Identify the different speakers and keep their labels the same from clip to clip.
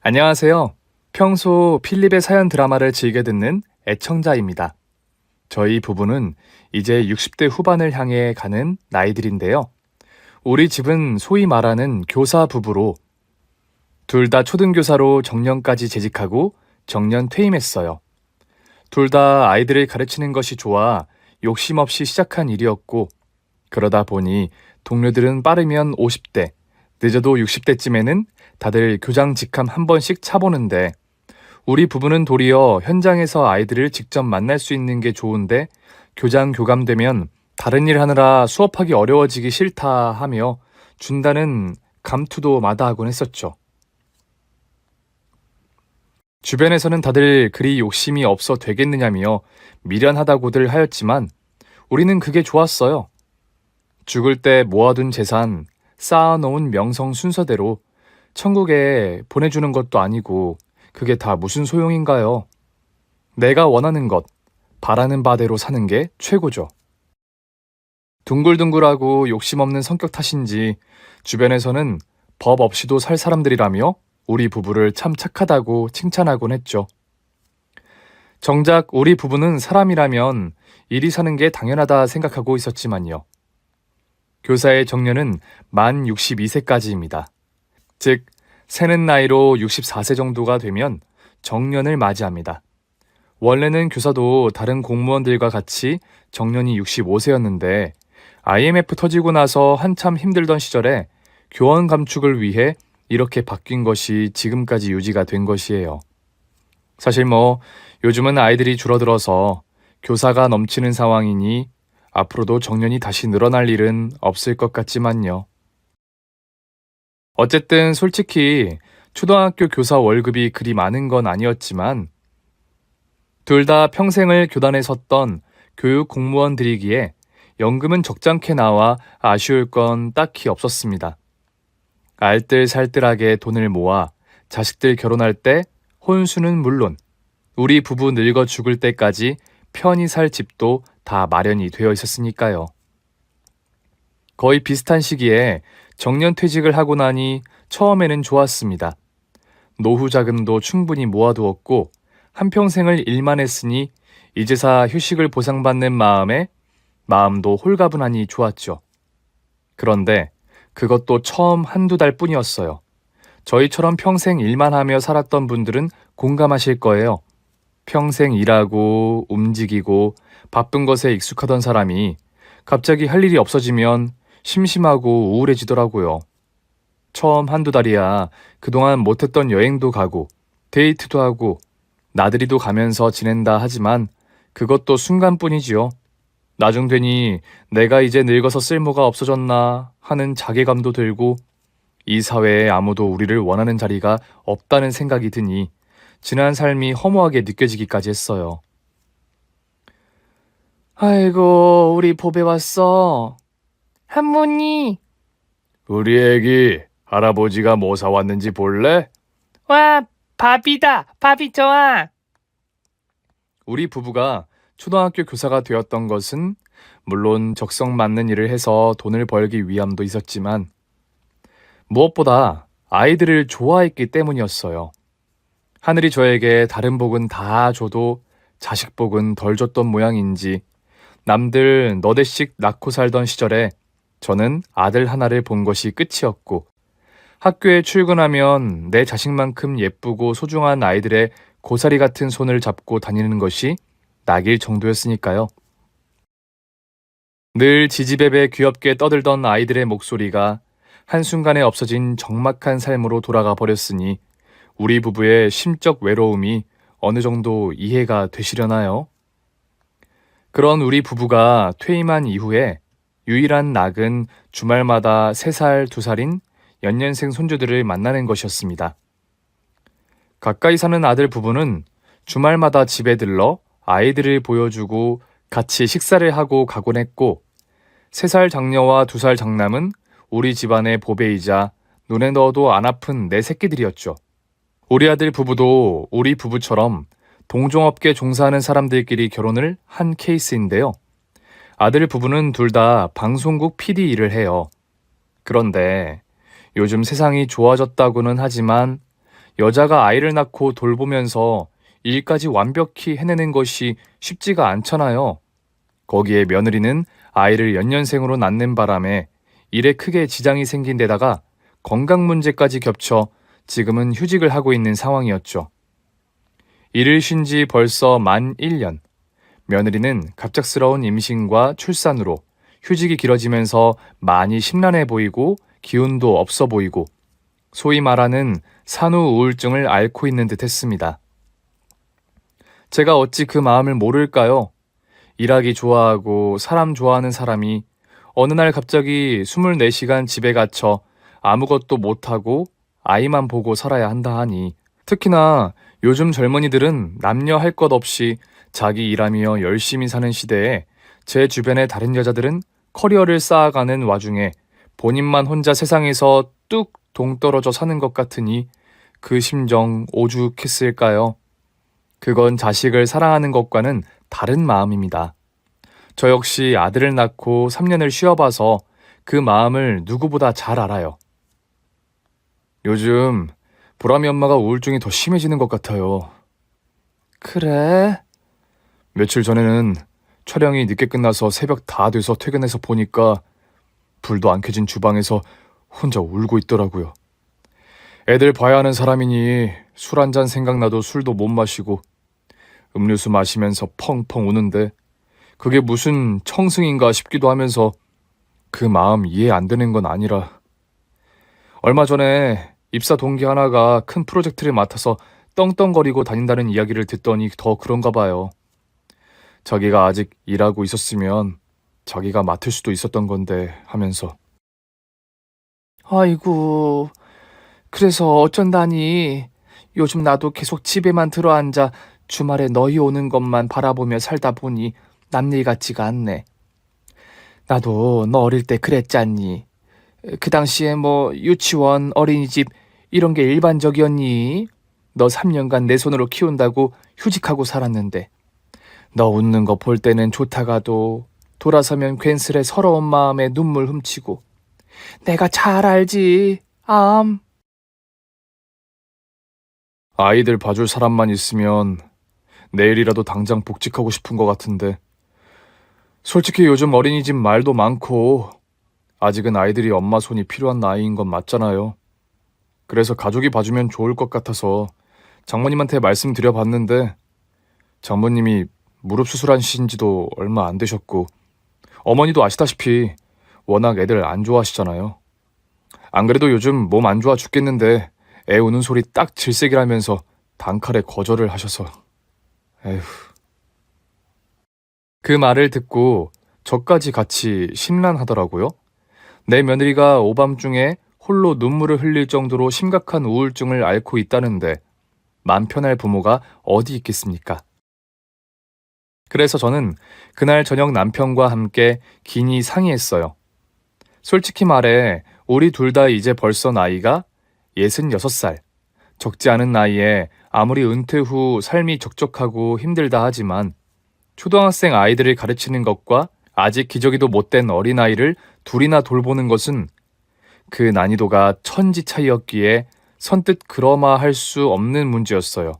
Speaker 1: 안녕하세요. 평소 필립의 사연 드라마를 즐겨 듣는 애청자입니다. 저희 부부는 이제 60대 후반을 향해 가는 나이들인데요. 우리 집은 소위 말하는 교사 부부로 둘 다 초등교사로 정년까지 재직하고 정년 퇴임했어요. 둘 다 아이들을 가르치는 것이 좋아 욕심 없이 시작한 일이었고, 그러다 보니 동료들은 빠르면 50대, 늦어도 60대쯤에는 다들 교장 직함 한 번씩 차보는데, 우리 부부는 도리어 현장에서 아이들을 직접 만날 수 있는 게 좋은데, 교장 교감되면 다른 일 하느라 수업하기 어려워지기 싫다 하며 준다는 감투도 마다하곤 했었죠. 주변에서는 다들 그리 욕심이 없어 되겠느냐며 미련하다고들 하였지만 우리는 그게 좋았어요. 죽을 때 모아둔 재산, 쌓아놓은 명성 순서대로 천국에 보내주는 것도 아니고 그게 다 무슨 소용인가요? 내가 원하는 것, 바라는 바대로 사는 게 최고죠. 둥글둥글하고 욕심 없는 성격 탓인지 주변에서는 법 없이도 살 사람들이라며 우리 부부를 참 착하다고 칭찬하곤 했죠. 정작 우리 부부는 사람이라면 이리 사는 게 당연하다 생각하고 있었지만요. 교사의 정년은 만 62세까지입니다. 즉, 새는 나이로 64세 정도가 되면 정년을 맞이합니다. 원래는 교사도 다른 공무원들과 같이 정년이 65세였는데 IMF 터지고 나서 한참 힘들던 시절에 교원 감축을 위해 이렇게 바뀐 것이 지금까지 유지가 된 것이에요. 사실 요즘은 아이들이 줄어들어서 교사가 넘치는 상황이니 앞으로도 정년이 다시 늘어날 일은 없을 것 같지만요. 어쨌든 솔직히 초등학교 교사 월급이 그리 많은 건 아니었지만 둘 다 평생을 교단에 섰던 교육 공무원들이기에 연금은 적잖게 나와 아쉬울 건 딱히 없었습니다. 알뜰살뜰하게 돈을 모아 자식들 결혼할 때 혼수는 물론 우리 부부 늙어 죽을 때까지 편히 살 집도 다 마련이 되어 있었으니까요. 거의 비슷한 시기에 정년퇴직을 하고 나니 처음에는 좋았습니다. 노후 자금도 충분히 모아두었고 한평생을 일만 했으니 이제사 휴식을 보상받는 마음도 홀가분하니 좋았죠. 그런데 그것도 처음 한두 달 뿐이었어요. 저희처럼 평생 일만 하며 살았던 분들은 공감하실 거예요. 평생 일하고 움직이고 바쁜 것에 익숙하던 사람이 갑자기 할 일이 없어지면 심심하고 우울해지더라고요. 처음 한두 달이야 그동안 못했던 여행도 가고 데이트도 하고 나들이도 가면서 지낸다 하지만 그것도 순간뿐이지요. 나중 되니 내가 이제 늙어서 쓸모가 없어졌나 하는 자괴감도 들고 이 사회에 아무도 우리를 원하는 자리가 없다는 생각이 드니 지난 삶이 허무하게 느껴지기까지 했어요. 아이고, 우리 보배 왔어. 할머니. 우리 애기, 할아버지가 뭐 사왔는지 볼래?
Speaker 2: 와, 밥이다. 밥이 좋아.
Speaker 1: 우리 부부가 초등학교 교사가 되었던 것은 물론 적성 맞는 일을 해서 돈을 벌기 위함도 있었지만 무엇보다 아이들을 좋아했기 때문이었어요. 하늘이 저에게 다른 복은 다 줘도 자식 복은 덜 줬던 모양인지 남들 너댓씩 낳고 살던 시절에 저는 아들 하나를 본 것이 끝이었고 학교에 출근하면 내 자식만큼 예쁘고 소중한 아이들의 고사리 같은 손을 잡고 다니는 것이 낙일 정도였으니까요. 늘 지지배배 귀엽게 떠들던 아이들의 목소리가 한순간에 없어진 적막한 삶으로 돌아가 버렸으니 우리 부부의 심적 외로움이 어느 정도 이해가 되시려나요? 그런 우리 부부가 퇴임한 이후에 유일한 낙은 주말마다 3살, 2살인 연년생 손주들을 만나는 것이었습니다. 가까이 사는 아들 부부는 주말마다 집에 들러 아이들을 보여주고 같이 식사를 하고 가곤 했고 3살 장녀와 2살 장남은 우리 집안의 보배이자 눈에 넣어도 안 아픈 내 새끼들이었죠. 우리 아들 부부도 우리 부부처럼 동종업계 종사하는 사람들끼리 결혼을 한 케이스인데요. 아들 부부는 둘 다 방송국 PD 일을 해요. 그런데 요즘 세상이 좋아졌다고는 하지만 여자가 아이를 낳고 돌보면서 일까지 완벽히 해내는 것이 쉽지가 않잖아요. 거기에 며느리는 아이를 연년생으로 낳는 바람에 일에 크게 지장이 생긴 데다가 건강 문제까지 겹쳐 지금은 휴직을 하고 있는 상황이었죠. 일을 쉰 지 벌써 만 1년. 며느리는 갑작스러운 임신과 출산으로 휴직이 길어지면서 많이 심란해 보이고 기운도 없어 보이고 소위 말하는 산후 우울증을 앓고 있는 듯 했습니다. 제가 어찌 그 마음을 모를까요? 일하기 좋아하고 사람 좋아하는 사람이 어느 날 갑자기 24시간 집에 갇혀 아무것도 못하고 아이만 보고 살아야 한다 하니, 특히나 요즘 젊은이들은 남녀 할 것 없이 자기 일하며 열심히 사는 시대에 제 주변의 다른 여자들은 커리어를 쌓아가는 와중에 본인만 혼자 세상에서 뚝 동떨어져 사는 것 같으니 그 심정 오죽했을까요? 그건 자식을 사랑하는 것과는 다른 마음입니다. 저 역시 아들을 낳고 3년을 쉬어봐서 그 마음을 누구보다 잘 알아요. 요즘 보람이 엄마가 우울증이 더 심해지는 것 같아요.
Speaker 2: 그래?
Speaker 1: 며칠 전에는 촬영이 늦게 끝나서 새벽 다 돼서 퇴근해서 보니까 불도 안 켜진 주방에서 혼자 울고 있더라고요. 애들 봐야 하는 사람이니 술 한 잔 생각나도 술도 못 마시고 음료수 마시면서 펑펑 우는데 그게 무슨 청승인가 싶기도 하면서 그 마음 이해 안 되는 건 아니라, 얼마 전에 입사 동기 하나가 큰 프로젝트를 맡아서 떵떵거리고 다닌다는 이야기를 듣더니 더 그런가 봐요. 자기가 아직 일하고 있었으면 자기가 맡을 수도 있었던 건데 하면서.
Speaker 2: 아이고, 그래서 어쩐다니. 요즘 나도 계속 집에만 들어앉아 주말에 너희 오는 것만 바라보며 살다 보니 남일 같지가 않네. 나도 너 어릴 때 그랬잖니. 그 당시에 뭐 유치원, 어린이집 이런 게 일반적이었니? 너 3년간 내 손으로 키운다고 휴직하고 살았는데 너 웃는 거 볼 때는 좋다가도 돌아서면 괜스레 서러운 마음에 눈물 훔치고. 내가 잘 알지.
Speaker 1: 아이들 봐줄 사람만 있으면 내일이라도 당장 복직하고 싶은 것 같은데, 솔직히 요즘 어린이집 말도 많고 아직은 아이들이 엄마 손이 필요한 나이인 건 맞잖아요. 그래서 가족이 봐주면 좋을 것 같아서 장모님한테 말씀드려봤는데, 장모님이 무릎 수술하신 지도 얼마 안 되셨고 어머니도 아시다시피 워낙 애들 안 좋아하시잖아요. 안 그래도 요즘 몸 안 좋아 죽겠는데 애 우는 소리 딱 질색이라면서 단칼에 거절을 하셔서. 에휴. 그 말을 듣고 저까지 같이 심란하더라고요. 내 며느리가 오밤중에 홀로 눈물을 흘릴 정도로 심각한 우울증을 앓고 있다는데 맘 편할 부모가 어디 있겠습니까? 그래서 저는 그날 저녁 남편과 함께 긴히 상의했어요. 솔직히 말해 우리 둘 다 이제 벌써 나이가 66살. 적지 않은 나이에 아무리 은퇴 후 삶이 적적하고 힘들다 하지만 초등학생 아이들을 가르치는 것과 아직 기저귀도 못 된 어린아이를 둘이나 돌보는 것은 그 난이도가 천지 차이였기에 선뜻 그러마 할 수 없는 문제였어요.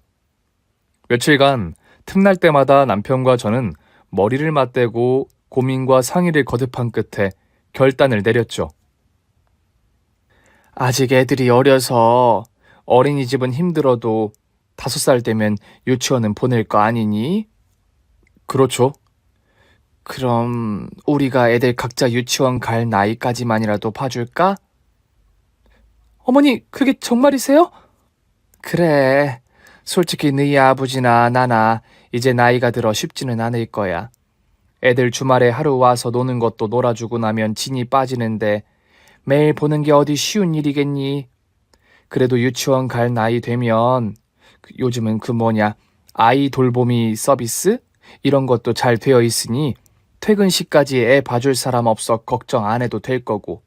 Speaker 1: 며칠간 틈날 때마다 남편과 저는 머리를 맞대고 고민과 상의를 거듭한 끝에 결단을 내렸죠.
Speaker 2: 아직 애들이 어려서 어린이집은 힘들어도 5살 되면 유치원은 보낼 거 아니니?
Speaker 1: 그렇죠.
Speaker 2: 그럼 우리가 애들 각자 유치원 갈 나이까지만이라도 봐줄까? 어머니, 그게 정말이세요? 그래. 솔직히 너희 아버지나 나나 이제 나이가 들어 쉽지는 않을 거야. 애들 주말에 하루 와서 노는 것도 놀아주고 나면 진이 빠지는데 매일 보는 게 어디 쉬운 일이겠니? 그래도 유치원 갈 나이 되면 요즘은 아이 돌보미 서비스? 이런 것도 잘 되어 있으니 퇴근 시까지 애 봐줄 사람 없어 걱정 안 해도 될 거고.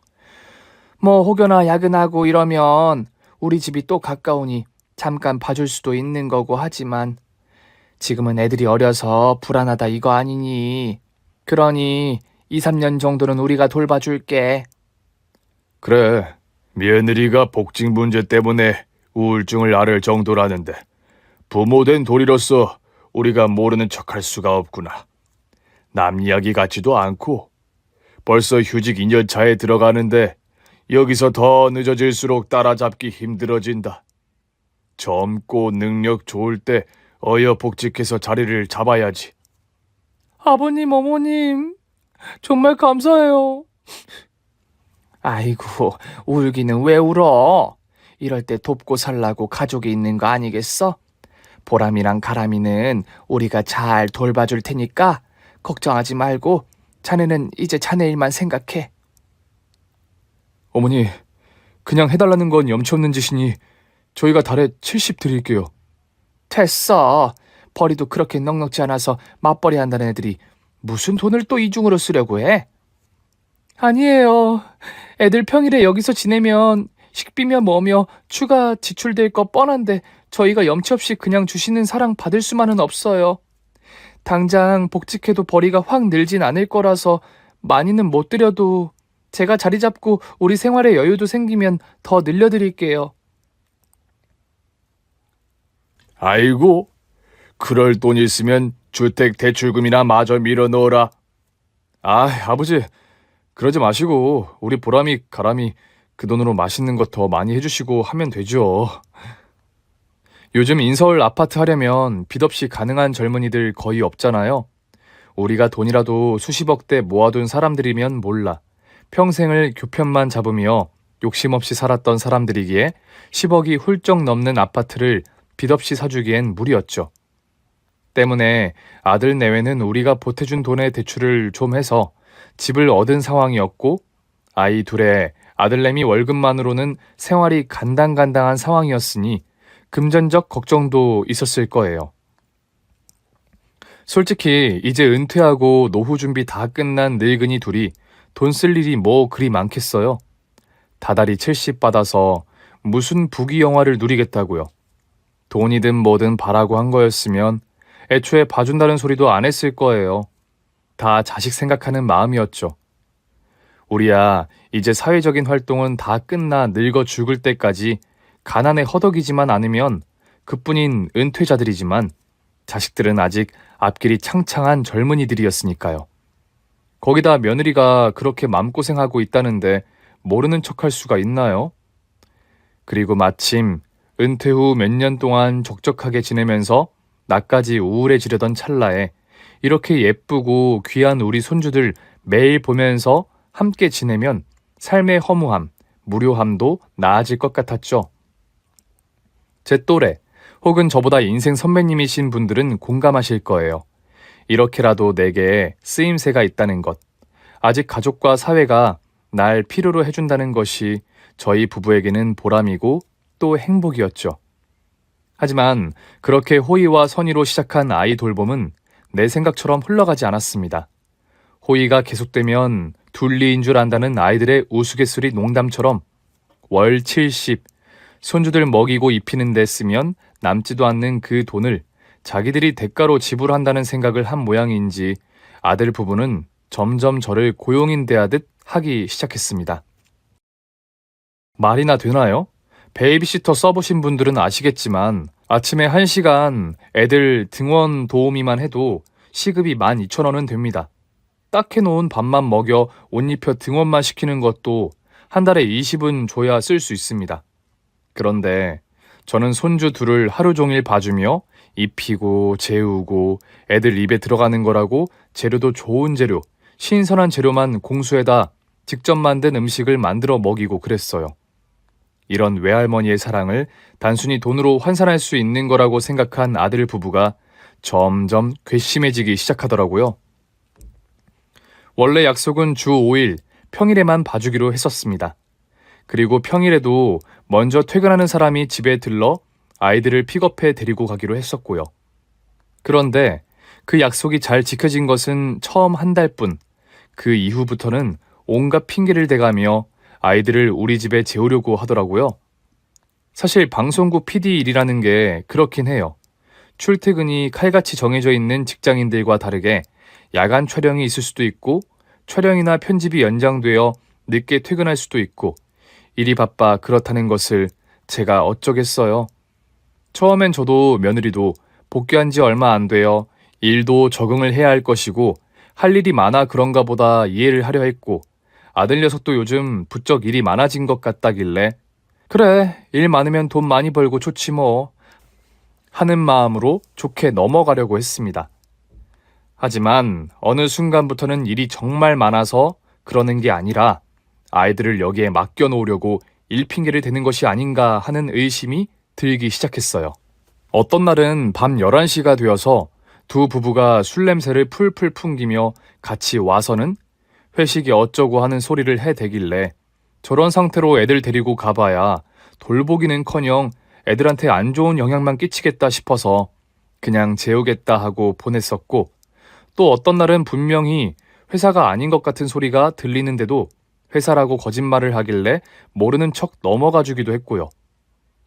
Speaker 2: 뭐 혹여나 야근하고 이러면 우리 집이 또 가까우니 잠깐 봐줄 수도 있는 거고 하지만 지금은 애들이 어려서 불안하다 이거 아니니. 그러니 2, 3년 정도는 우리가 돌봐줄게.
Speaker 1: 그래. 며느리가 복직 문제 때문에
Speaker 3: 우울증을 앓을 정도라는데 부모된 도리로서 우리가 모르는 척할 수가 없구나. 남 이야기 같지도 않고 벌써 휴직 2년 차에 들어가는데 여기서 더 늦어질수록 따라잡기 힘들어진다. 젊고 능력 좋을 때 어여 복직해서 자리를 잡아야지.
Speaker 2: 아버님, 어머님, 정말 감사해요. 아이고, 울기는 왜 울어? 이럴 때 돕고 살라고 가족이 있는 거 아니겠어? 보람이랑 가람이는 우리가 잘 돌봐줄 테니까 걱정하지 말고 자네는 이제 자네 일만 생각해.
Speaker 1: 어머니, 그냥 해달라는 건 염치 없는 짓이니 저희가 달에 70 드릴게요.
Speaker 2: 됐어. 벌이도 그렇게 넉넉지 않아서 맞벌이 한다는 애들이 무슨 돈을 또 이중으로 쓰려고 해? 아니에요. 애들 평일에 여기서 지내면 식비며 뭐며 추가 지출될 거 뻔한데 저희가 염치 없이 그냥 주시는 사랑 받을 수만은 없어요. 당장 복직해도 벌이가 확 늘진 않을 거라서 많이는 못 드려도 제가 자리 잡고 우리 생활에 여유도 생기면 더 늘려드릴게요.
Speaker 3: 아이고, 그럴 돈 있으면 주택 대출금이나 마저 밀어 넣어라.
Speaker 1: 아, 아버지, 그러지 마시고 우리 보람이, 가람이 그 돈으로 맛있는 거 더 많이 해주시고 하면 되죠. 요즘 인서울 아파트 하려면 빚 없이 가능한 젊은이들 거의 없잖아요. 우리가 돈이라도 수십억대 모아둔 사람들이면 몰라. 평생을 교편만 잡으며 욕심 없이 살았던 사람들이기에 10억이 훌쩍 넘는 아파트를 빚 없이 사주기엔 무리였죠. 때문에 아들 내외는 우리가 보태준 돈의 대출을 좀 해서 집을 얻은 상황이었고, 아이 둘에 아들내미 월급만으로는 생활이 간당간당한 상황이었으니 금전적 걱정도 있었을 거예요. 솔직히 이제 은퇴하고 노후 준비 다 끝난 늙은이 둘이 돈 쓸 일이 뭐 그리 많겠어요. 다달이 70 받아서 무슨 부귀 영화를 누리겠다고요. 돈이든 뭐든 바라고 한 거였으면 애초에 봐준다는 소리도 안 했을 거예요. 다 자식 생각하는 마음이었죠. 우리야 이제 사회적인 활동은 다 끝나 늙어 죽을 때까지 가난에 허덕이지만 않으면 그뿐인 은퇴자들이지만 자식들은 아직 앞길이 창창한 젊은이들이었으니까요. 거기다 며느리가 그렇게 마음고생하고 있다는데 모르는 척할 수가 있나요? 그리고 마침 은퇴 후 몇 년 동안 적적하게 지내면서 나까지 우울해지려던 찰나에 이렇게 예쁘고 귀한 우리 손주들 매일 보면서 함께 지내면 삶의 허무함, 무료함도 나아질 것 같았죠. 제 또래 혹은 저보다 인생 선배님이신 분들은 공감하실 거예요. 이렇게라도 내게 쓰임새가 있다는 것, 아직 가족과 사회가 날 필요로 해준다는 것이 저희 부부에게는 보람이고 또 행복이었죠. 하지만 그렇게 호의와 선의로 시작한 아이 돌봄은 내 생각처럼 흘러가지 않았습니다. 호의가 계속되면 둘리인 줄 안다는 아이들의 우스갯소리 농담처럼 월 70, 손주들 먹이고 입히는 데 쓰면 남지도 않는 그 돈을 자기들이 대가로 지불한다는 생각을 한 모양인지 아들 부부는 점점 저를 고용인 대하듯 하기 시작했습니다. 말이나 되나요? 베이비시터 써보신 분들은 아시겠지만 아침에 1시간 애들 등원 도우미만 해도 시급이 12,000원은 됩니다. 딱 해놓은 밥만 먹여 옷 입혀 등원만 시키는 것도 한 달에 20은 줘야 쓸 수 있습니다. 그런데 저는 손주 둘을 하루 종일 봐주며 입히고 재우고 애들 입에 들어가는 거라고 재료도 좋은 재료, 신선한 재료만 공수해다 직접 만든 음식을 만들어 먹이고 그랬어요. 이런 외할머니의 사랑을 단순히 돈으로 환산할 수 있는 거라고 생각한 아들 부부가 점점 괘씸해지기 시작하더라고요. 원래 약속은 주 5일 평일에만 봐주기로 했었습니다. 그리고 평일에도 먼저 퇴근하는 사람이 집에 들러 아이들을 픽업해 데리고 가기로 했었고요. 그런데 그 약속이 잘 지켜진 것은 처음 한 달뿐, 그 이후부터는 온갖 핑계를 대가며 아이들을 우리 집에 재우려고 하더라고요. 사실 방송국 PD 일이라는 게 그렇긴 해요. 출퇴근이 칼같이 정해져 있는 직장인들과 다르게 야간 촬영이 있을 수도 있고 촬영이나 편집이 연장되어 늦게 퇴근할 수도 있고 일이 바빠 그렇다는 것을 제가 어쩌겠어요. 처음엔 저도 며느리도 복귀한 지 얼마 안 되어 일도 적응을 해야 할 것이고 할 일이 많아 그런가 보다 이해를 하려 했고 아들 녀석도 요즘 부쩍 일이 많아진 것 같다길래 그래, 일 많으면 돈 많이 벌고 좋지 뭐 하는 마음으로 좋게 넘어가려고 했습니다. 하지만 어느 순간부터는 일이 정말 많아서 그러는 게 아니라 아이들을 여기에 맡겨놓으려고 일핑계를 대는 것이 아닌가 하는 의심이 들기 시작했어요. 어떤 날은 밤 11시가 되어서 두 부부가 술 냄새를 풀풀 풍기며 같이 와서는 회식이 어쩌고 하는 소리를 해대길래 저런 상태로 애들 데리고 가봐야 돌보기는커녕 애들한테 안 좋은 영향만 끼치겠다 싶어서 그냥 재우겠다 하고 보냈었고 또 어떤 날은 분명히 회사가 아닌 것 같은 소리가 들리는데도 회사라고 거짓말을 하길래 모르는 척 넘어가 주기도 했고요.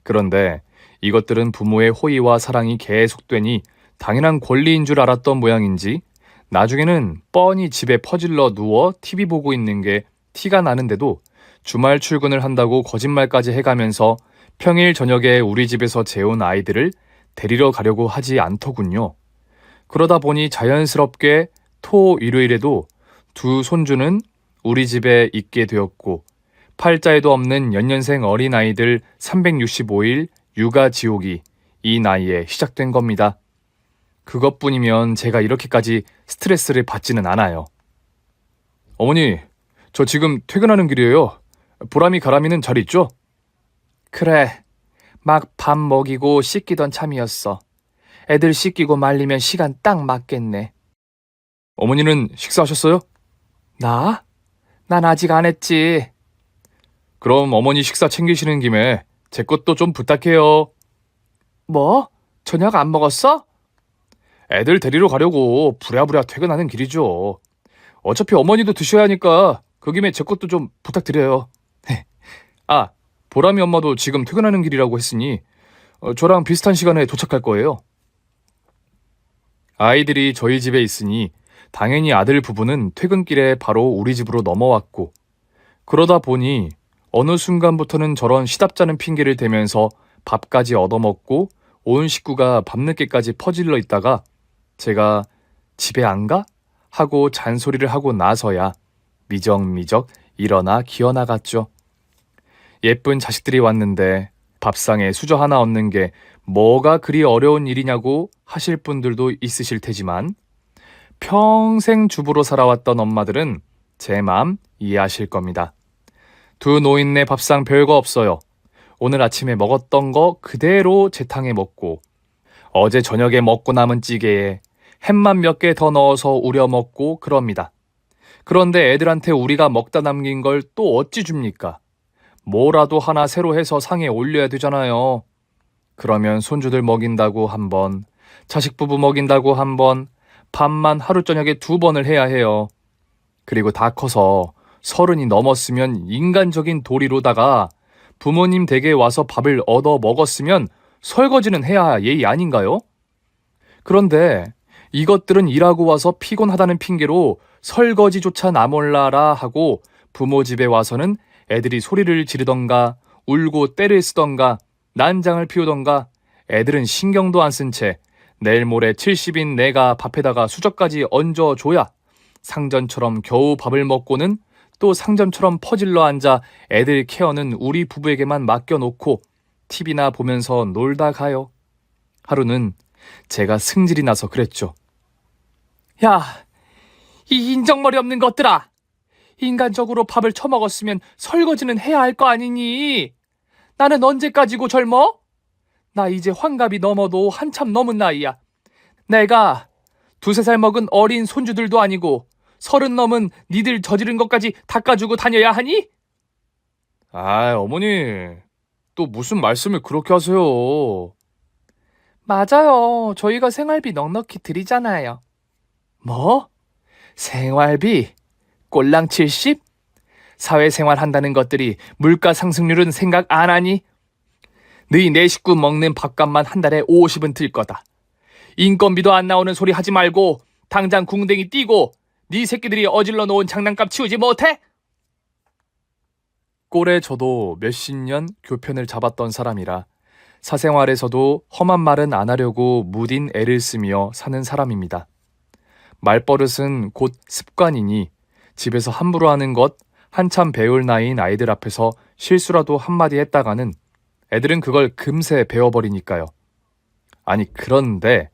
Speaker 1: 그런데 이것들은 부모의 호의와 사랑이 계속되니 당연한 권리인 줄 알았던 모양인지 나중에는 뻔히 집에 퍼질러 누워 TV 보고 있는 게 티가 나는데도 주말 출근을 한다고 거짓말까지 해가면서 평일 저녁에 우리 집에서 재운 아이들을 데리러 가려고 하지 않더군요. 그러다 보니 자연스럽게 토 일요일에도 두 손주는 우리 집에 있게 되었고 팔자에도 없는 연년생 어린아이들 365일 육아 지옥이 이 나이에 시작된 겁니다. 그것뿐이면 제가 이렇게까지 스트레스를 받지는 않아요. 어머니, 저 지금 퇴근하는 길이에요. 보람이 가람이는 잘 있죠?
Speaker 2: 그래, 막 밥 먹이고 씻기던 참이었어. 애들 씻기고 말리면 시간 딱 맞겠네.
Speaker 1: 어머니는 식사하셨어요?
Speaker 2: 나? 난 아직 안 했지.
Speaker 1: 그럼 어머니 식사 챙기시는 김에 제 것도 좀 부탁해요.
Speaker 2: 뭐? 저녁 안 먹었어?
Speaker 1: 애들 데리러 가려고 부랴부랴 퇴근하는 길이죠. 어차피 어머니도 드셔야 하니까 그 김에 제 것도 좀 부탁드려요. 아, 보람이 엄마도 지금 퇴근하는 길이라고 했으니 저랑 비슷한 시간에 도착할 거예요. 아이들이 저희 집에 있으니 당연히 아들 부부는 퇴근길에 바로 우리 집으로 넘어왔고 그러다 보니 어느 순간부터는 저런 시답잖은 핑계를 대면서 밥까지 얻어먹고 온 식구가 밤늦게까지 퍼질러 있다가 제가 집에 안 가? 하고 잔소리를 하고 나서야 미적미적 일어나 기어나갔죠. 예쁜 자식들이 왔는데 밥상에 수저 하나 얻는 게 뭐가 그리 어려운 일이냐고 하실 분들도 있으실 테지만 평생 주부로 살아왔던 엄마들은 제 마음 이해하실 겁니다. 두 노인네 밥상 별거 없어요. 오늘 아침에 먹었던 거 그대로 재탕해 먹고 어제 저녁에 먹고 남은 찌개에 햄만 몇 개 더 넣어서 우려 먹고 그럽니다. 그런데 애들한테 우리가 먹다 남긴 걸 또 어찌 줍니까? 뭐라도 하나 새로 해서 상에 올려야 되잖아요. 그러면 손주들 먹인다고 한 번, 자식 부부 먹인다고 한 번, 밥만 하루 저녁에 2번을 해야 해요. 그리고 다 커서 30이 넘었으면 인간적인 도리로다가 부모님 댁에 와서 밥을 얻어 먹었으면 설거지는 해야 예의 아닌가요? 그런데 이것들은 일하고 와서 피곤하다는 핑계로 설거지조차 나 몰라라 하고 부모 집에 와서는 애들이 소리를 지르던가 울고 떼를 쓰던가 난장을 피우던가 애들은 신경도 안 쓴 채 내일 모레 70인 내가 밥에다가 수저까지 얹어줘야 상전처럼 겨우 밥을 먹고는 또 상전처럼 퍼질러 앉아 애들 케어는 우리 부부에게만 맡겨놓고 TV나 보면서 놀다 가요. 하루는 제가 승질이 나서 그랬죠.
Speaker 2: 야, 이 인정머리 없는 것들아! 인간적으로 밥을 처먹었으면 설거지는 해야 할 거 아니니? 나는 언제까지고 젊어? 나 이제 환갑이 넘어도 한참 넘은 나이야. 내가 2-3살 먹은 어린 손주들도 아니고 30 넘은 니들 저지른 것까지 닦아주고 다녀야 하니?
Speaker 1: 아, 어머니, 또 무슨 말씀을 그렇게 하세요?
Speaker 2: 맞아요. 저희가 생활비 넉넉히 드리잖아요. 뭐? 생활비? 꼴랑 70? 사회생활 한다는 것들이 물가 상승률은 생각 안 하니? 너희 네 식구 먹는 밥값만 한 달에 50은 들 거다. 인건비도 안 나오는 소리 하지 말고 당장 궁뎅이 띄고 네 새끼들이 어질러 놓은 장난감 치우지 못해?
Speaker 1: 꼴에 저도 몇십 년 교편을 잡았던 사람이라 사생활에서도 험한 말은 안 하려고 무딘 애를 쓰며 사는 사람입니다. 말버릇은 곧 습관이니 집에서 함부로 하는 것, 한참 배울 나이인 아이들 앞에서 실수라도 한마디 했다가는 애들은 그걸 금세 배워버리니까요. 아니 그런데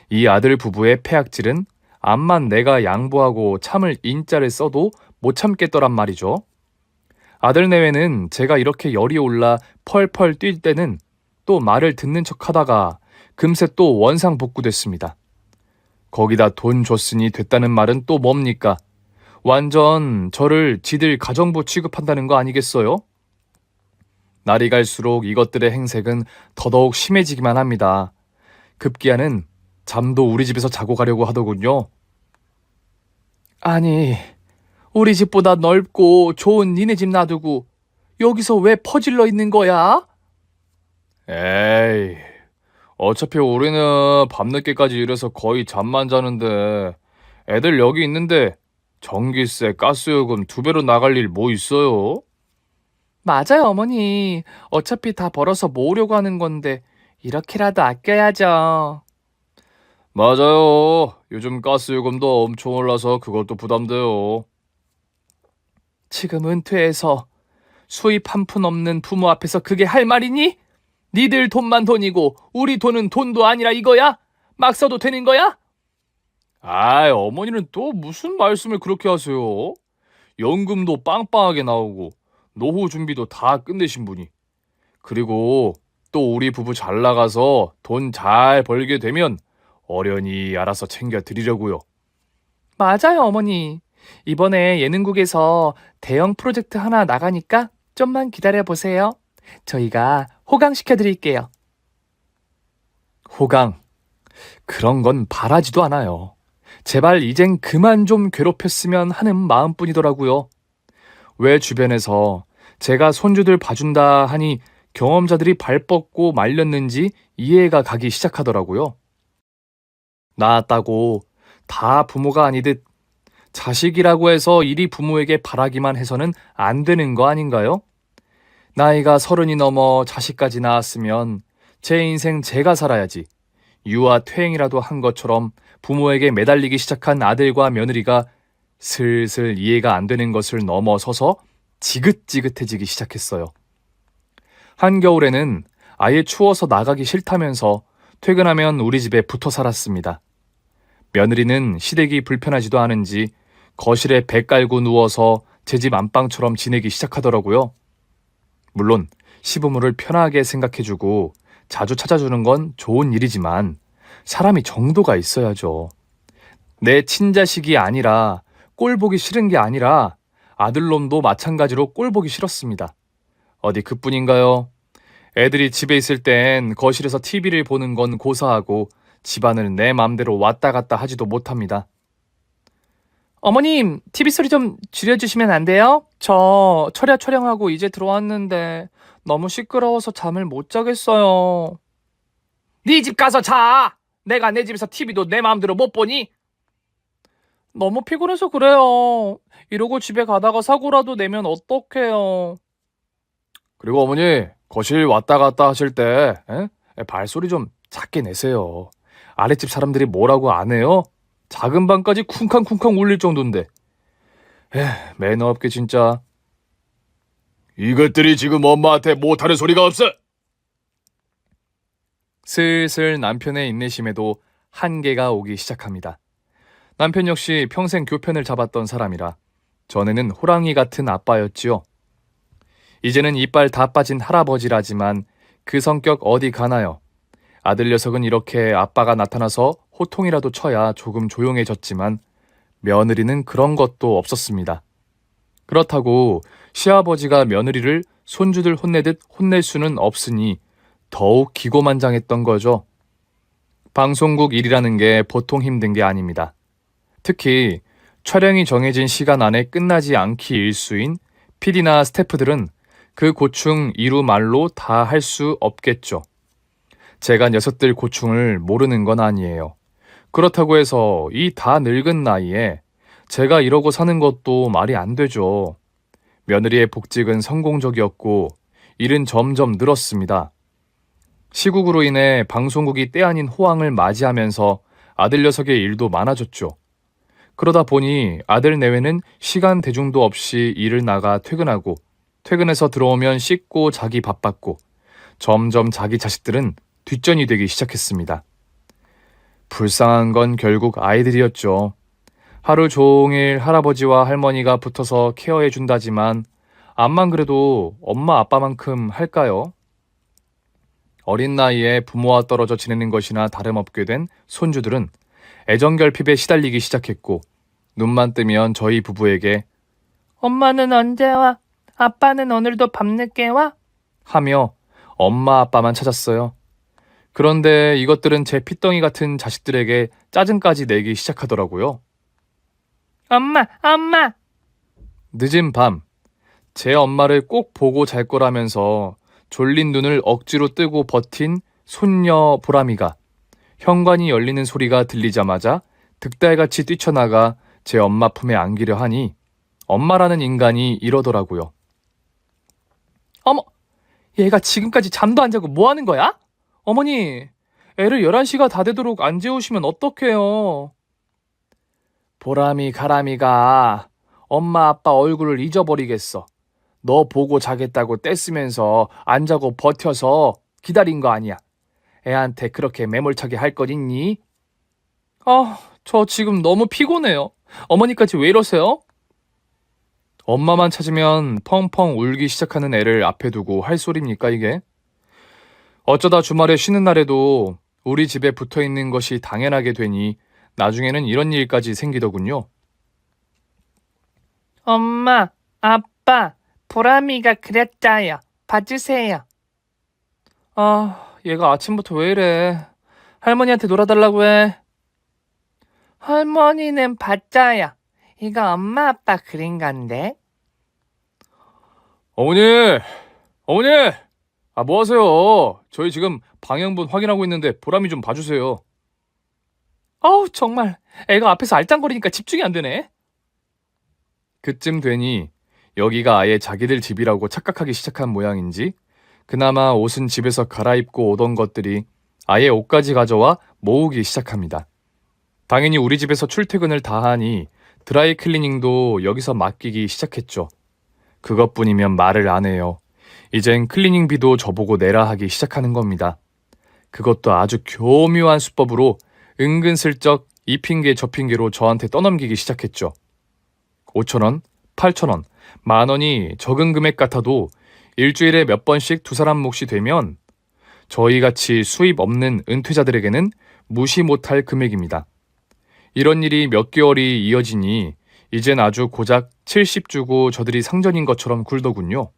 Speaker 1: 이 아들 부부의 폐악질은 암만 내가 양보하고 참을 인자를 써도 못 참겠더란 말이죠. 아들 내외는 제가 이렇게 열이 올라 펄펄 뛸 때는 또 말을 듣는 척 하다가 금세 또 원상복구됐습니다. 거기다 돈 줬으니 됐다는 말은 또 뭡니까? 완전 저를 지들 가정부 취급한다는 거 아니겠어요? 날이 갈수록 이것들의 행색은 더더욱 심해지기만 합니다. 급기야는 잠도 우리 집에서 자고 가려고 하더군요.
Speaker 2: 아니, 우리 집보다 넓고 좋은 니네 집 놔두고 여기서 왜 퍼질러 있는 거야?
Speaker 3: 에이, 어차피 우리는 밤늦게까지 일해서 거의 잠만 자는데 애들 여기 있는데 전기세, 가스요금 2배로 나갈 일 뭐 있어요?
Speaker 2: 맞아요, 어머니. 어차피 다 벌어서 모으려고 하는 건데 이렇게라도 아껴야죠.
Speaker 3: 맞아요. 요즘 가스요금도 엄청 올라서 그것도 부담돼요.
Speaker 2: 지금 은퇴해서 수입 한 푼 없는 부모 앞에서 그게 할 말이니? 니들 돈만 돈이고 우리 돈은 돈도 아니라 이거야? 막 써도 되는 거야?
Speaker 3: 아이, 어머니는 또 무슨 말씀을 그렇게 하세요? 연금도 빵빵하게 나오고 노후 준비도 다 끝내신 분이. 그리고 또 우리 부부 잘 나가서 돈 잘 벌게 되면 어련히 알아서 챙겨 드리려고요.
Speaker 2: 맞아요, 어머니. 이번에 예능국에서 대형 프로젝트 하나 나가니까 좀만 기다려 보세요. 저희가 호강시켜 드릴게요.
Speaker 1: 호강. 그런 건 바라지도 않아요. 제발 이젠 그만 좀 괴롭혔으면 하는 마음뿐이더라고요. 왜 주변에서 제가 손주들 봐준다 하니 경험자들이 발 뻗고 말렸는지 이해가 가기 시작하더라고요. 낳았다고 다 부모가 아니듯 자식이라고 해서 이리 부모에게 바라기만 해서는 안 되는 거 아닌가요? 나이가 30이 넘어 자식까지 낳았으면 제 인생 제가 살아야지. 유아 퇴행이라도 한 것처럼 부모에게 매달리기 시작한 아들과 며느리가 슬슬 이해가 안 되는 것을 넘어서서 지긋지긋해지기 시작했어요. 한겨울에는 아예 추워서 나가기 싫다면서 퇴근하면 우리 집에 붙어 살았습니다. 며느리는 시댁이 불편하지도 않은지 거실에 배 깔고 누워서 제 집 안방처럼 지내기 시작하더라고요. 물론 시부모를 편하게 생각해주고 자주 찾아주는 건 좋은 일이지만 사람이 정도가 있어야죠. 내 친자식이 아니라 꼴 보기 싫은 게 아니라 아들놈도 마찬가지로 꼴 보기 싫었습니다. 어디 그뿐인가요? 애들이 집에 있을 땐 거실에서 TV를 보는 건 고사하고 집안을 내 맘대로 왔다 갔다 하지도 못합니다.
Speaker 2: 어머님, TV 소리 좀 줄여주시면 안 돼요? 저 철야 촬영하고 이제 들어왔는데 너무 시끄러워서 잠을 못 자겠어요. 네 집 가서 자! 내가 내 집에서 TV도 내 마음대로 못 보니? 너무 피곤해서 그래요. 이러고 집에 가다가 사고라도 내면 어떡해요.
Speaker 3: 그리고 어머니, 거실 왔다 갔다 하실 때 발소리 좀 작게 내세요. 아랫집 사람들이 뭐라고 안 해요? 작은 방까지 쿵쾅쿵쾅 울릴 정도인데. 매너 없게 진짜. 이것들이 지금 엄마한테 못하는 소리가 없어!
Speaker 1: 슬슬 남편의 인내심에도 한계가 오기 시작합니다. 남편 역시 평생 교편을 잡았던 사람이라 전에는 호랑이 같은 아빠였지요. 이제는 이빨 다 빠진 할아버지라지만 그 성격 어디 가나요? 아들 녀석은 이렇게 아빠가 나타나서 호통이라도 쳐야 조금 조용해졌지만 며느리는 그런 것도 없었습니다. 그렇다고 시아버지가 며느리를 손주들 혼내듯 혼낼 수는 없으니 더욱 기고만장했던 거죠. 방송국 일이라는 게 보통 힘든 게 아닙니다. 특히 촬영이 정해진 시간 안에 끝나지 않기 일수인 PD나 스태프들은 그 고충 이루 말로 다 할 수 없겠죠. 제가 녀석들 고충을 모르는 건 아니에요. 그렇다고 해서 이 다 늙은 나이에 제가 이러고 사는 것도 말이 안 되죠. 며느리의 복직은 성공적이었고 일은 점점 늘었습니다. 시국으로 인해 방송국이 때 아닌 호황을 맞이하면서 아들 녀석의 일도 많아졌죠. 그러다 보니 아들 내외는 시간 대중도 없이 일을 나가 퇴근하고 퇴근해서 들어오면 씻고 자기 바빴고 점점 자기 자식들은 뒷전이 되기 시작했습니다. 불쌍한 건 결국 아이들이었죠. 하루 종일 할아버지와 할머니가 붙어서 케어해 준다지만 암만 그래도 엄마 아빠만큼 할까요? 어린 나이에 부모와 떨어져 지내는 것이나 다름없게 된 손주들은 애정결핍에 시달리기 시작했고 눈만 뜨면 저희 부부에게
Speaker 2: 엄마는 언제 와? 아빠는 오늘도 밤늦게 와?
Speaker 1: 하며 엄마 아빠만 찾았어요. 그런데 이것들은 제 핏덩이 같은 자식들에게 짜증까지 내기 시작하더라고요.
Speaker 2: 엄마, 엄마!
Speaker 1: 늦은 밤, 제 엄마를 꼭 보고 잘 거라면서 졸린 눈을 억지로 뜨고 버틴 손녀 보람이가 현관이 열리는 소리가 들리자마자 득달같이 뛰쳐나가 제 엄마 품에 안기려 하니 엄마라는 인간이 이러더라고요.
Speaker 2: 어머, 얘가 지금까지 잠도 안 자고 뭐 하는 거야? 어머니, 애를 11시가 다 되도록 안 재우시면 어떡해요? 보람이 가람이가 엄마 아빠 얼굴을 잊어버리겠어. 너 보고 자겠다고 떼쓰면서 안 자고 버텨서 기다린 거 아니야. 애한테 그렇게 매몰차게 할 것 있니? 저 지금 너무 피곤해요. 어머니까지 왜 이러세요?
Speaker 1: 엄마만 찾으면 펑펑 울기 시작하는 애를 앞에 두고 할 소리입니까 이게? 어쩌다 주말에 쉬는 날에도 우리 집에 붙어 있는 것이 당연하게 되니 나중에는 이런 일까지 생기더군요.
Speaker 2: 엄마, 아빠, 보람이가 그랬자요. 봐주세요. 얘가 아침부터 왜 이래. 할머니한테 놀아달라고 해. 할머니는 봤자요. 이거 엄마 아빠 그린 건데.
Speaker 1: 어머니! 어머니! 뭐 하세요? 저희 지금 방향분 확인하고 있는데 보람이 좀 봐주세요.
Speaker 2: 정말 애가 앞에서 알짱거리니까 집중이 안 되네.
Speaker 1: 그쯤 되니 여기가 아예 자기들 집이라고 착각하기 시작한 모양인지 그나마 옷은 집에서 갈아입고 오던 것들이 아예 옷까지 가져와 모으기 시작합니다. 당연히 우리 집에서 출퇴근을 다 하니 드라이 클리닝도 여기서 맡기기 시작했죠. 그것뿐이면 말을 안 해요. 이젠 클리닝비도 저보고 내라 하기 시작하는 겁니다. 그것도 아주 교묘한 수법으로 은근슬쩍 이 핑계 저 핑계로 저한테 떠넘기기 시작했죠. 5,000원, 8,000원, 10,000원이 적은 금액 같아도 일주일에 몇 번씩 두 사람 몫이 되면 저희같이 수입 없는 은퇴자들에게는 무시 못할 금액입니다. 이런 일이 몇 개월이 이어지니 이젠 아주 고작 70 주고 저들이 상전인 것처럼 굴더군요.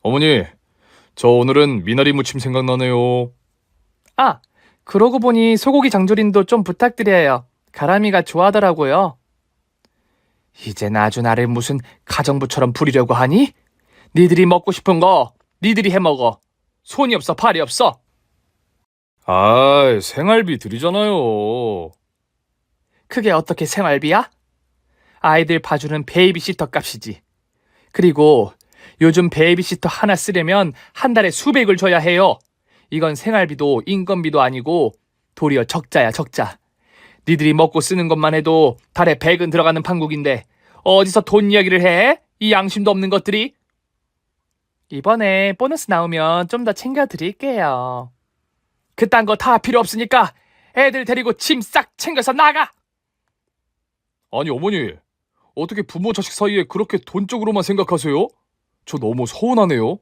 Speaker 1: 어머니, 저 오늘은 미나리 무침 생각나네요.
Speaker 2: 그러고 보니 소고기 장조림도 좀 부탁드려요. 가람이가 좋아하더라고요. 이젠 아주 나를 무슨 가정부처럼 부리려고 하니? 니들이 먹고 싶은 거 니들이 해먹어. 손이 없어 발이 없어.
Speaker 1: 생활비 드리잖아요.
Speaker 2: 그게 어떻게 생활비야? 아이들 봐주는 베이비시터 값이지. 그리고 요즘 베이비시터 하나 쓰려면 한 달에 수백을 줘야 해요. 이건 생활비도 인건비도 아니고 도리어 적자야 적자. 니들이 먹고 쓰는 것만 해도 달에 100은 들어가는 판국인데 어디서 돈 이야기를 해? 이 양심도 없는 것들이. 이번에 보너스 나오면 좀 더 챙겨드릴게요. 그딴 거 다 필요 없으니까 애들 데리고 짐 싹 챙겨서 나가.
Speaker 1: 아니 어머니, 어떻게 부모 자식 사이에 그렇게 돈 쪽으로만 생각하세요? 저 너무 서운하네요.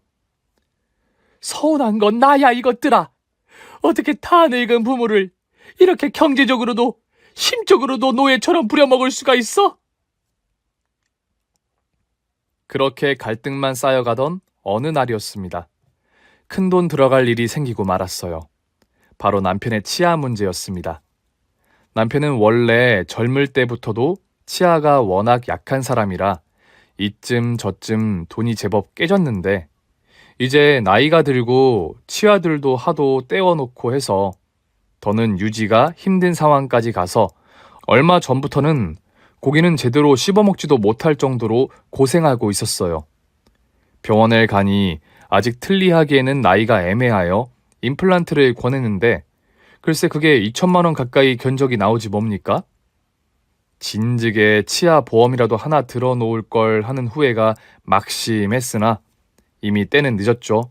Speaker 2: 서운한 건 나야 이것들아. 어떻게 다 늙은 부모를 이렇게 경제적으로도 심적으로도 노예처럼 부려먹을 수가 있어?
Speaker 1: 그렇게 갈등만 쌓여가던 어느 날이었습니다. 큰돈 들어갈 일이 생기고 말았어요. 바로 남편의 치아 문제였습니다. 남편은 원래 젊을 때부터도 치아가 워낙 약한 사람이라 이쯤 저쯤 돈이 제법 깨졌는데 이제 나이가 들고 치아들도 하도 떼어놓고 해서 더는 유지가 힘든 상황까지 가서 얼마 전부터는 고기는 제대로 씹어먹지도 못할 정도로 고생하고 있었어요. 병원에 가니 아직 틀리하기에는 나이가 애매하여 임플란트를 권했는데 글쎄 그게 2천만 원 가까이 견적이 나오지 뭡니까? 진즉에 치아 보험이라도 하나 들어놓을 걸 하는 후회가 막심했으나 이미 때는 늦었죠.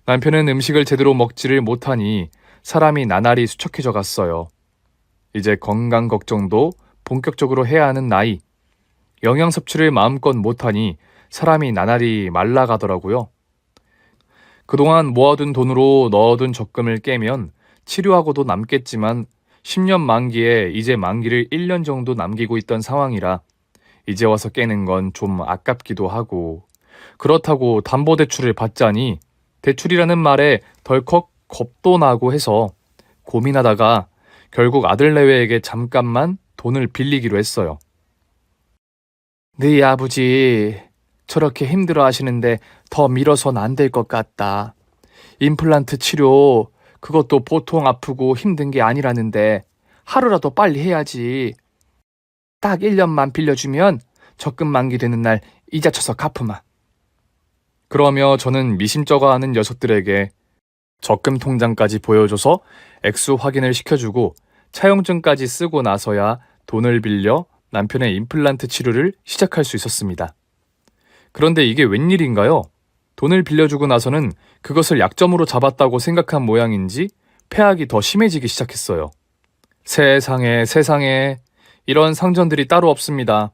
Speaker 1: 남편은 음식을 제대로 먹지를 못하니 사람이 나날이 수척해져 갔어요. 이제 건강 걱정도 본격적으로 해야 하는 나이. 영양 섭취를 마음껏 못하니 사람이 나날이 말라가더라고요. 그동안 모아둔 돈으로 넣어둔 적금을 깨면 치료하고도 남겠지만 10년 만기에 이제 만기를 1년 정도 남기고 있던 상황이라 이제 와서 깨는 건 좀 아깝기도 하고 그렇다고 담보대출을 받자니 대출이라는 말에 덜컥 겁도 나고 해서 고민하다가 결국 아들내외에게 잠깐만 돈을 빌리기로 했어요.
Speaker 2: 네 아버지 저렇게 힘들어 하시는데 더 미뤄선 안 될 것 같다. 임플란트 치료 그것도 보통 아프고 힘든 게 아니라는데 하루라도 빨리 해야지. 딱 1년만 빌려주면 적금 만기 되는 날 이자 쳐서 갚으마.
Speaker 1: 그러며 저는 미심쩍어하는 녀석들에게 적금 통장까지 보여줘서 액수 확인을 시켜주고 차용증까지 쓰고 나서야 돈을 빌려 남편의 임플란트 치료를 시작할 수 있었습니다. 그런데 이게 웬일인가요? 돈을 빌려주고 나서는 그것을 약점으로 잡았다고 생각한 모양인지 폐악이 더 심해지기 시작했어요. 세상에 이런 상전들이 따로 없습니다.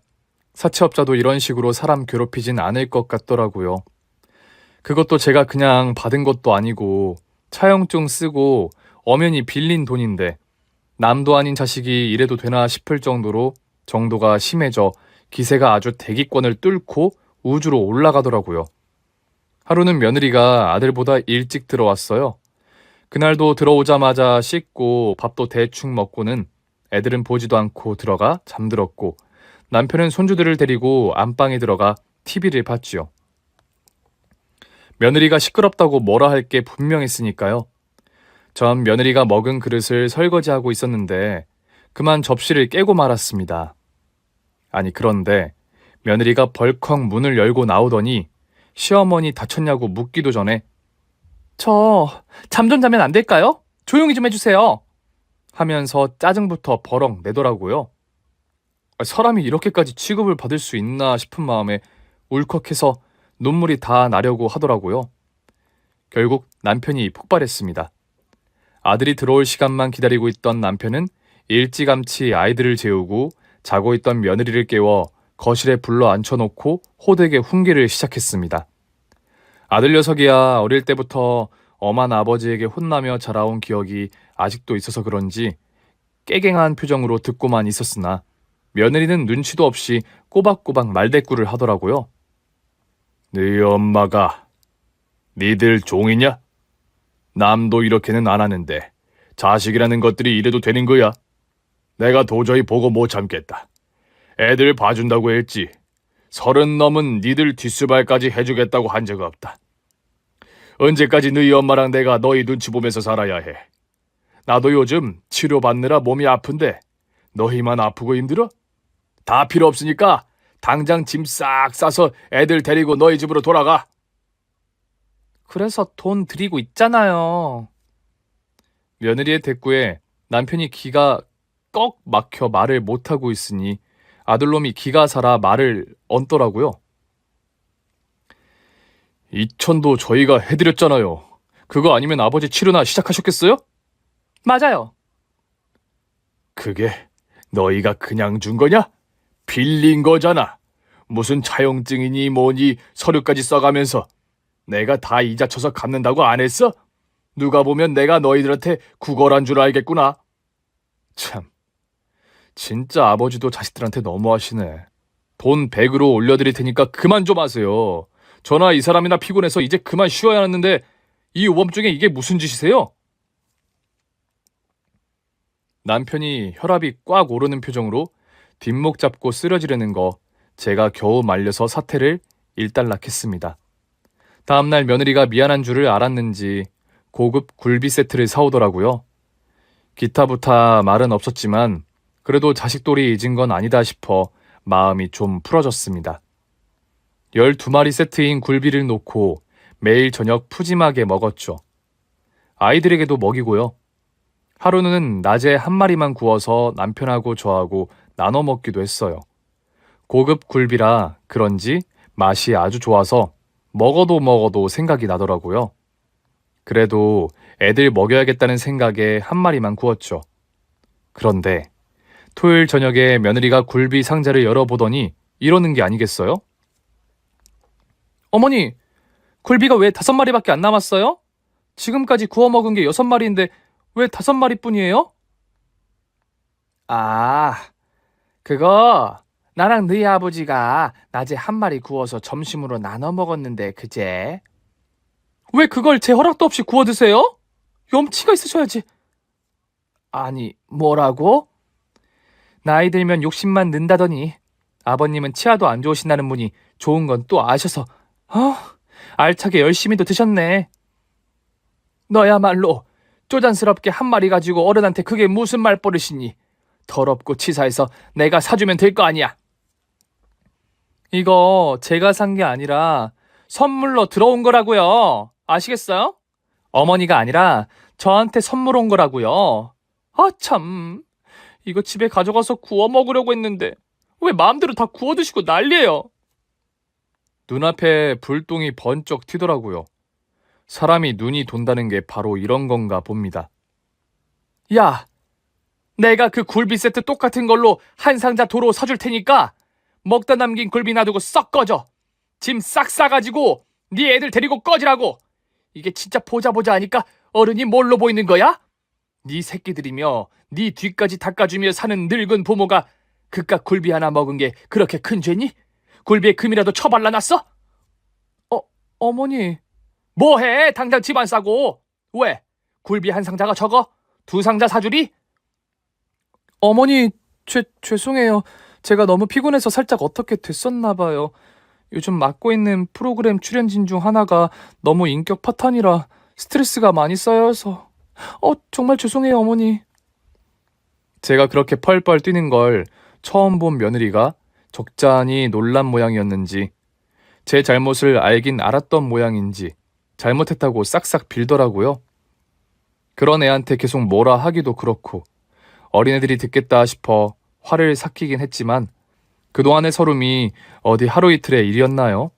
Speaker 1: 사채업자도 이런 식으로 사람 괴롭히진 않을 것 같더라고요. 그것도 제가 그냥 받은 것도 아니고 차용증 쓰고 엄연히 빌린 돈인데 남도 아닌 자식이 이래도 되나 싶을 정도로 정도가 심해져 기세가 아주 대기권을 뚫고 우주로 올라가더라고요. 하루는 며느리가 아들보다 일찍 들어왔어요. 그날도 들어오자마자 씻고 밥도 대충 먹고는 애들은 보지도 않고 들어가 잠들었고 남편은 손주들을 데리고 안방에 들어가 TV를 봤지요. 며느리가 시끄럽다고 뭐라 할 게 분명했으니까요. 전 며느리가 먹은 그릇을 설거지하고 있었는데 그만 접시를 깨고 말았습니다. 아니 그런데 며느리가 벌컥 문을 열고 나오더니 시어머니 다쳤냐고 묻기도 전에
Speaker 2: 저 잠 좀 자면 안 될까요? 조용히 좀 해주세요.
Speaker 1: 하면서 짜증부터 버럭 내더라고요. 사람이 이렇게까지 취급을 받을 수 있나 싶은 마음에 울컥해서 눈물이 다 나려고 하더라고요. 결국 남편이 폭발했습니다. 아들이 들어올 시간만 기다리고 있던 남편은 일찌감치 아이들을 재우고 자고 있던 며느리를 깨워 거실에 불러 앉혀놓고 호되게 훈계를 시작했습니다. 아들 녀석이야 어릴 때부터 엄한 아버지에게 혼나며 자라온 기억이 아직도 있어서 그런지 깨갱한 표정으로 듣고만 있었으나 며느리는 눈치도 없이 꼬박꼬박 말대꾸를 하더라고요.
Speaker 3: 네 엄마가 니들 종이냐? 남도 이렇게는 안 하는데 자식이라는 것들이 이래도 되는 거야? 내가 도저히 보고 못 참겠다. 애들 봐준다고 했지. 30 넘은 니들 뒷수발까지 해주겠다고 한 적 없다. 언제까지 너희 엄마랑 내가 너희 눈치 보면서 살아야 해. 나도 요즘 치료받느라 몸이 아픈데 너희만 아프고 힘들어? 다 필요 없으니까 당장 짐 싹 싸서 애들 데리고 너희 집으로 돌아가.
Speaker 2: 그래서 돈 드리고 있잖아요.
Speaker 1: 며느리의 대꾸에 남편이 기가 꺽 막혀 말을 못하고 있으니 아들놈이 기가 살아 말을 얹더라고요. 2천도 저희가 해드렸잖아요. 그거 아니면 아버지 치료나 시작하셨겠어요?
Speaker 2: 맞아요.
Speaker 3: 그게 너희가 그냥 준 거냐? 빌린 거잖아. 무슨 차용증이니 뭐니 서류까지 써가면서 내가 다 이자 쳐서 갚는다고 안 했어? 누가 보면 내가 너희들한테 구걸한 줄 알겠구나.
Speaker 1: 참, 진짜 아버지도 자식들한테 너무하시네. 돈 100으로 올려드릴 테니까 그만 좀 하세요. 저나 이 사람이나 피곤해서 이제 그만 쉬어야 하는데 이 오밤중에 이게 무슨 짓이세요? 남편이 혈압이 꽉 오르는 표정으로 뒷목 잡고 쓰러지려는 거 제가 겨우 말려서 사태를 일단락했습니다. 다음날 며느리가 미안한 줄을 알았는지 고급 굴비 세트를 사오더라고요. 기타부타 말은 없었지만 그래도 자식돌이 잊은 건 아니다 싶어 마음이 좀 풀어졌습니다. 12마리 세트인 굴비를 놓고 매일 저녁 푸짐하게 먹었죠. 아이들에게도 먹이고요. 하루는 낮에 한 마리만 구워서 남편하고 저하고 나눠 먹기도 했어요. 고급 굴비라 그런지 맛이 아주 좋아서 먹어도 생각이 나더라고요. 그래도 애들 먹여야겠다는 생각에 한 마리만 구웠죠. 그런데 토요일 저녁에 며느리가 굴비 상자를 열어보더니 이러는 게 아니겠어요? 어머니, 굴비가 왜 5마리밖에 안 남았어요? 지금까지 구워 먹은 게 6마리인데 왜 5마리뿐이에요? 아, 그거 나랑 너희 아버지가 낮에 한 마리 구워서 점심으로 나눠 먹었는데 그제? 왜 그걸 제 허락도 없이 구워 드세요? 염치가 있으셔야지. 아니, 뭐라고? 나이 들면 욕심만 는다더니 아버님은 치아도 안 좋으신다는 분이 좋은 건 또 아셔서 알차게 열심히도 드셨네. 너야말로 쪼잔스럽게 한 마리 가지고 어른한테 그게 무슨 말버릇이니. 더럽고 치사해서 내가 사주면 될 거 아니야. 이거 제가 산 게 아니라 선물로 들어온 거라고요. 아시겠어요? 어머니가 아니라 저한테 선물 온 거라고요. 아 참, 이거 집에 가져가서 구워 먹으려고 했는데 왜 마음대로 다 구워 드시고 난리예요. 눈앞에 불똥이 번쩍 튀더라고요. 사람이 눈이 돈다는 게 바로 이런 건가 봅니다. 야, 내가 그 굴비 세트 똑같은 걸로 한 상자 도로 사줄 테니까 먹다 남긴 굴비 놔두고 썩 꺼져. 짐 싹 싸가지고 네 애들 데리고 꺼지라고. 이게 진짜 보자 하니까 어른이 뭘로 보이는 거야? 네 새끼들이며 네 뒤까지 닦아주며 사는 늙은 부모가 그깟 굴비 하나 먹은 게 그렇게 큰 죄니? 굴비에 금이라도 처발라놨어? 어머니. 뭐해? 당장 집 안 싸고. 왜? 굴비 한 상자가 적어? 2상자 사주리? 어머니, 죄송해요. 제가 너무 피곤해서 살짝 어떻게 됐었나 봐요. 요즘 맡고 있는 프로그램 출연진 중 하나가 너무 인격 파탄이라 스트레스가 많이 쌓여서. 정말 죄송해요, 어머니. 제가 그렇게 펄펄 뛰는 걸 처음 본 며느리가 적잖이 놀란 모양이었는지 제 잘못을 알긴 알았던 모양인지 잘못했다고 싹싹 빌더라고요. 그런 애한테 계속 뭐라 하기도 그렇고 어린애들이 듣겠다 싶어 화를 삭히긴 했지만 그동안의 서름이 어디 하루 이틀의 일이었나요?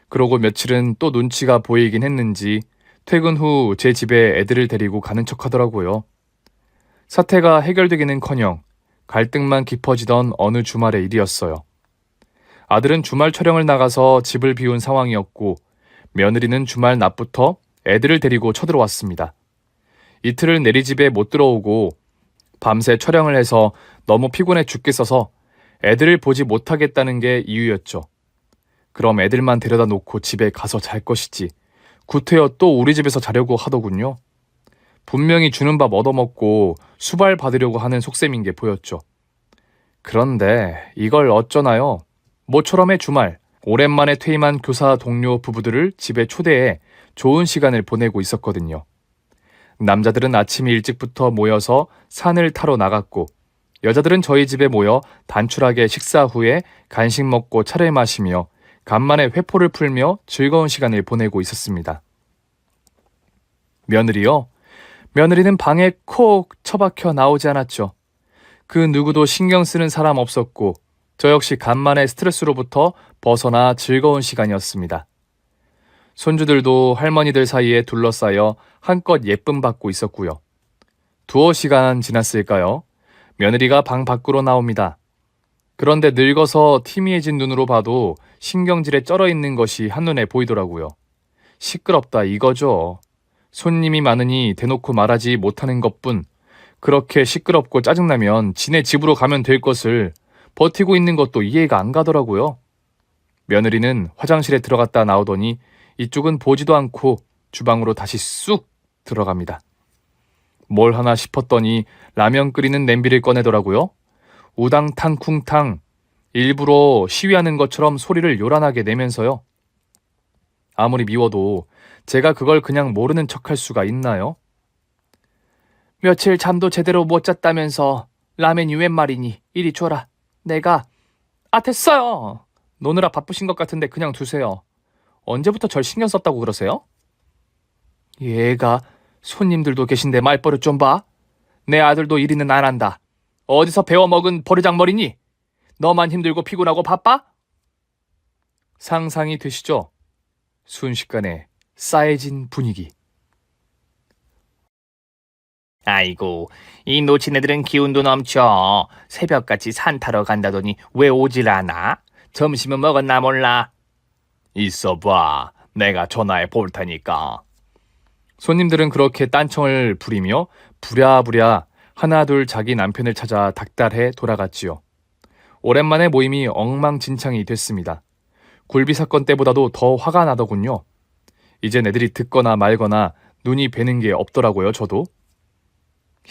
Speaker 1: 그러고 며칠은 또 눈치가 보이긴 했는지 퇴근 후 제 집에 애들을 데리고 가는 척 하더라고요. 사태가 해결되기는커녕 갈등만 깊어지던 어느 주말의 일이었어요. 아들은 주말 촬영을 나가서 집을 비운 상황이었고 며느리는 주말 낮부터 애들을 데리고 쳐들어왔습니다. 이틀을 내리 집에 못 들어오고 밤새 촬영을 해서 너무 피곤해 죽겠어서 애들을 보지 못하겠다는 게 이유였죠. 그럼 애들만 데려다 놓고 집에 가서 잘 것이지. 구태여 또 우리 집에서 자려고 하더군요. 분명히 주는 밥 얻어먹고 수발 받으려고 하는 속셈인 게 보였죠. 그런데 이걸 어쩌나요? 모처럼의 주말, 오랜만에 퇴임한 교사 동료 부부들을 집에 초대해 좋은 시간을 보내고 있었거든요. 남자들은 아침 일찍부터 모여서 산을 타러 나갔고 여자들은 저희 집에 모여 단출하게 식사 후에 간식 먹고 차를 마시며 간만에 회포를 풀며 즐거운 시간을 보내고 있었습니다. 며느리요? 며느리는 방에 콕 처박혀 나오지 않았죠. 그 누구도 신경 쓰는 사람 없었고 저 역시 간만에 스트레스로부터 벗어나 즐거운 시간이었습니다. 손주들도 할머니들 사이에 둘러싸여 한껏 예쁨 받고 있었고요. 두어 시간 지났을까요? 며느리가 방 밖으로 나옵니다. 그런데 늙어서 티미해진 눈으로 봐도 신경질에 쩔어 있는 것이 한눈에 보이더라고요. 시끄럽다 이거죠. 손님이 많으니 대놓고 말하지 못하는 것뿐 그렇게 시끄럽고 짜증나면 지네 집으로 가면 될 것을 버티고 있는 것도 이해가 안 가더라고요. 며느리는 화장실에 들어갔다 나오더니 이쪽은 보지도 않고 주방으로 다시 쑥 들어갑니다. 뭘 하나 싶었더니 라면 끓이는 냄비를 꺼내더라고요. 우당탕 쿵탕 일부러 시위하는 것처럼 소리를 요란하게 내면서요. 아무리 미워도 제가 그걸 그냥 모르는 척할 수가 있나요? 며칠 잠도 제대로 못 잤다면서
Speaker 2: 라면이 웬 말이니? 이리 줘라. 내가... 아, 됐어요. 노느라 바쁘신 것 같은데 그냥 두세요. 언제부터 절 신경 썼다고 그러세요? 얘가 손님들도 계신데 말버릇 좀 봐. 내 아들도 일이는 안 한다. 어디서 배워먹은 버르장머리니? 너만 힘들고 피곤하고 바빠? 상상이 되시죠? 순식간에 싸해진 분위기.
Speaker 4: 아이고, 이 놓친 애들은 기운도 넘쳐. 새벽같이 산 타러 간다더니 왜 오질 않아? 점심은 먹었나 몰라. 있어봐, 내가 전화해 볼 테니까.
Speaker 1: 손님들은 그렇게 딴청을 부리며 부랴부랴 하나둘 자기 남편을 찾아 닥달해 돌아갔지요. 오랜만에 모임이 엉망진창이 됐습니다. 굴비 사건 때보다도 더 화가 나더군요. 이젠 애들이 듣거나 말거나 눈이 뵈는 게 없더라고요, 저도.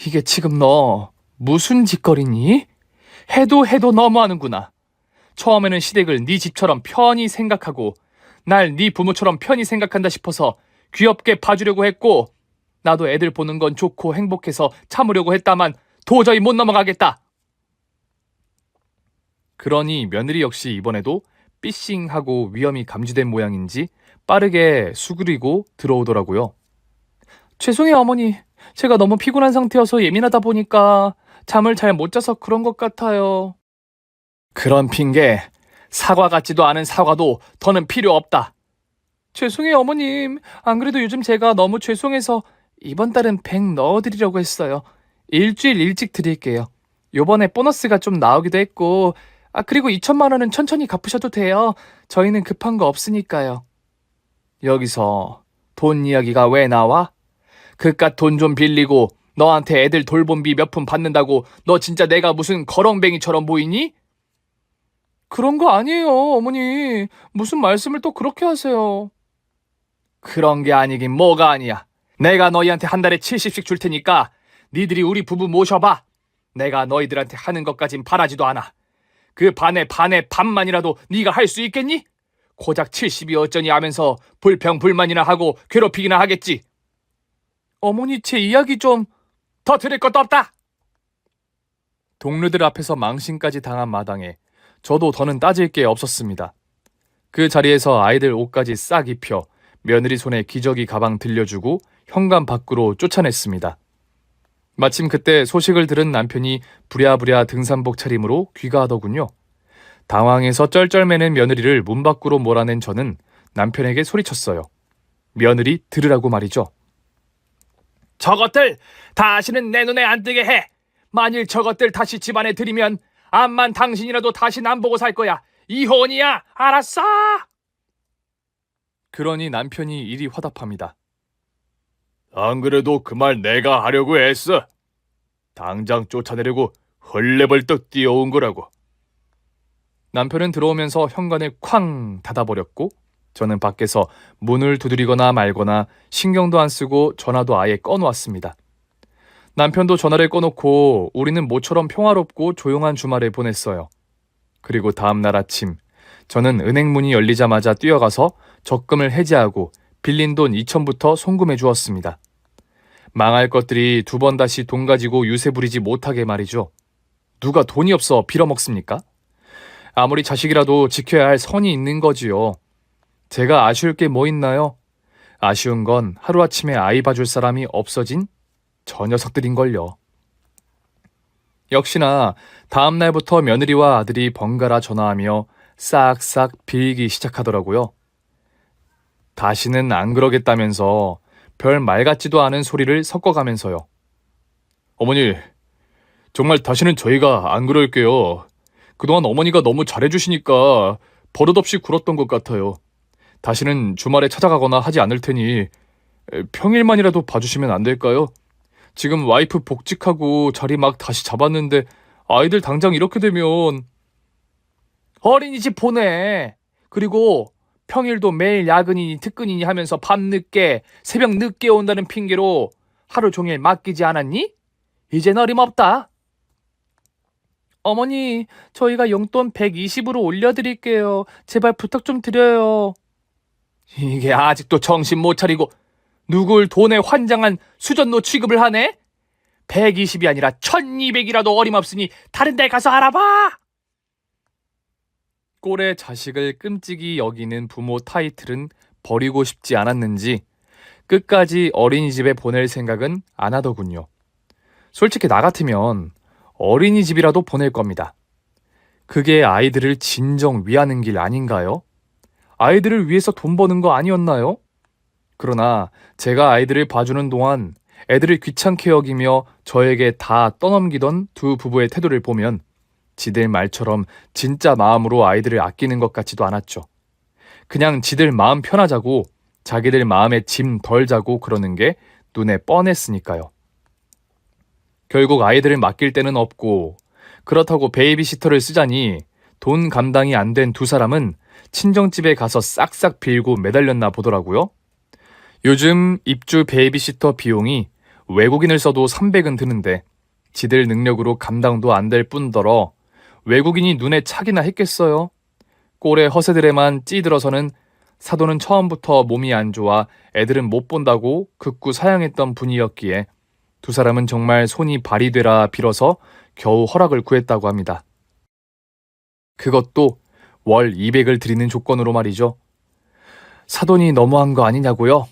Speaker 2: 이게 지금 너 무슨 짓거리니? 해도 너무하는구나. 처음에는 시댁을 네 집처럼 편히 생각하고 날 네 부모처럼 편히 생각한다 싶어서 귀엽게 봐주려고 했고 나도 애들 보는 건 좋고 행복해서 참으려고 했다만 도저히 못 넘어가겠다.
Speaker 1: 그러니 며느리 역시 이번에도 삐싱하고 위험이 감지된 모양인지 빠르게 수그리고 들어오더라고요.
Speaker 2: 죄송해요, 어머니. 제가 너무 피곤한 상태여서 예민하다 보니까 잠을 잘 못 자서 그런 것 같아요. 그런 핑계, 사과 같지도 않은 사과도 더는 필요 없다. 죄송해요, 어머님. 안 그래도 요즘 제가 너무 죄송해서 이번 달은 100 넣어드리려고 했어요. 일주일 일찍 드릴게요. 요번에 보너스가 좀 나오기도 했고, 그리고 2천만 원은 천천히 갚으셔도 돼요. 저희는 급한 거 없으니까요. 여기서 돈 이야기가 왜 나와? 그깟 돈 좀 빌리고 너한테 애들 돌봄비 몇 푼 받는다고 너 진짜 내가 무슨 거렁뱅이처럼 보이니? 그런 거 아니에요, 어머니. 무슨 말씀을 또 그렇게 하세요. 그런 게 아니긴 뭐가 아니야. 내가 너희한테 한 달에 70씩 줄 테니까 니들이 우리 부부 모셔봐. 내가 너희들한테 하는 것까진 바라지도 않아. 그 반의 반만이라도 네가 할 수 있겠니? 고작 70이 어쩌니 하면서 불평불만이나 하고 괴롭히기나 하겠지. 어머니, 제 이야기 좀... 더 들을 것도 없다.
Speaker 1: 동료들 앞에서 망신까지 당한 마당에 저도 더는 따질 게 없었습니다. 그 자리에서 아이들 옷까지 싹 입혀 며느리 손에 기저귀 가방 들려주고 현관 밖으로 쫓아냈습니다. 마침 그때 소식을 들은 남편이 부랴부랴 등산복 차림으로 귀가하더군요. 당황해서 쩔쩔매는 며느리를 문 밖으로 몰아낸 저는 남편에게 소리쳤어요. 며느리 들으라고 말이죠.
Speaker 2: 저것들 다시는 내 눈에 안 뜨게 해. 만일 저것들 다시 집안에 들이면 암만 당신이라도 다신 안 보고 살 거야. 이혼이야. 알았어?
Speaker 1: 그러니 남편이 이리 화답합니다.
Speaker 3: 안 그래도 그 말 내가 하려고 했어. 당장 쫓아내려고 헐레벌떡 뛰어온 거라고.
Speaker 1: 남편은 들어오면서 현관을 쾅 닫아버렸고 저는 밖에서 문을 두드리거나 말거나 신경도 안 쓰고 전화도 아예 꺼놓았습니다. 남편도 전화를 꺼놓고 우리는 모처럼 평화롭고 조용한 주말을 보냈어요. 그리고 다음 날 아침 저는 은행 문이 열리자마자 뛰어가서 적금을 해지하고 빌린 돈 2천부터 송금해 주었습니다. 망할 것들이 두 번 다시 돈 가지고 유세 부리지 못하게 말이죠. 누가 돈이 없어 빌어먹습니까? 아무리 자식이라도 지켜야 할 선이 있는 거지요. 제가 아쉬울 게 뭐 있나요? 아쉬운 건 하루아침에 아이 봐줄 사람이 없어진 저 녀석들인걸요. 역시나 다음 날부터 며느리와 아들이 번갈아 전화하며 싹싹 빌기 시작하더라고요. 다시는 안 그러겠다면서 별 말 같지도 않은 소리를 섞어가면서요.
Speaker 3: 어머니, 정말 다시는 저희가 안 그럴게요. 그동안 어머니가 너무 잘해주시니까 버릇없이 굴었던 것 같아요. 다시는 주말에 찾아가거나 하지 않을 테니 평일만이라도 봐주시면 안 될까요? 지금 와이프 복직하고 자리 막 다시 잡았는데 아이들 당장 이렇게 되면...
Speaker 2: 어린이집 보내. 그리고 평일도 매일 야근이니 특근이니 하면서 밤늦게 새벽 늦게 온다는 핑계로 하루 종일 맡기지 않았니? 이젠 어림없다. 어머니, 저희가 용돈 120으로 올려드릴게요. 제발 부탁 좀 드려요. 이게 아직도 정신 못 차리고 누굴 돈에 환장한 수전노 취급을 하네?
Speaker 4: 120이 아니라 1200이라도 어림없으니 다른 데 가서 알아봐.
Speaker 1: 꼴의 자식을 끔찍이 여기는 부모 타이틀은 버리고 싶지 않았는지 끝까지 어린이집에 보낼 생각은 안 하더군요. 솔직히 나 같으면 어린이집이라도 보낼 겁니다. 그게 아이들을 진정 위하는 길 아닌가요? 아이들을 위해서 돈 버는 거 아니었나요? 그러나 제가 아이들을 봐주는 동안 애들을 귀찮게 여기며 저에게 다 떠넘기던 두 부부의 태도를 보면 지들 말처럼 진짜 마음으로 아이들을 아끼는 것 같지도 않았죠. 그냥 지들 마음 편하자고 자기들 마음에 짐 덜 자고 그러는 게 눈에 뻔했으니까요. 결국 아이들을 맡길 데는 없고 그렇다고 베이비시터를 쓰자니 돈 감당이 안 된 두 사람은 친정집에 가서 싹싹 빌고 매달렸나 보더라고요. 요즘 입주 베이비시터 비용이 외국인을 써도 300은 드는데 지들 능력으로 감당도 안 될 뿐더러 외국인이 눈에 차기나 했겠어요. 꼴의 허세들에만 찌들어서는 사돈은 처음부터 몸이 안 좋아 애들은 못 본다고 극구 사양했던 분이었기에 두 사람은 정말 손이 발이 되라 빌어서 겨우 허락을 구했다고 합니다. 그것도 월 200을 드리는 조건으로 말이죠. 사돈이 너무한 거 아니냐고요?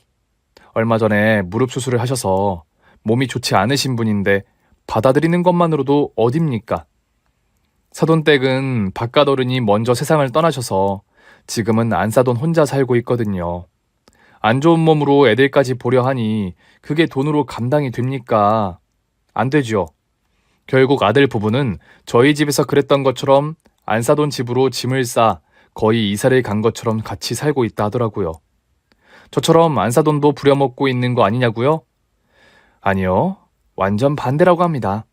Speaker 1: 얼마 전에 무릎 수술을 하셔서 몸이 좋지 않으신 분인데 받아들이는 것만으로도 어딥니까? 사돈댁은 바깥 어른이 먼저 세상을 떠나셔서 지금은 안사돈 혼자 살고 있거든요. 안 좋은 몸으로 애들까지 보려 하니 그게 돈으로 감당이 됩니까? 안 되죠. 결국 아들 부부는 저희 집에서 그랬던 것처럼 안사돈 집으로 짐을 싸 거의 이사를 간 것처럼 같이 살고 있다 하더라고요. 저처럼 안사돈도 부려먹고 있는 거 아니냐고요? 아니요. 완전 반대라고 합니다.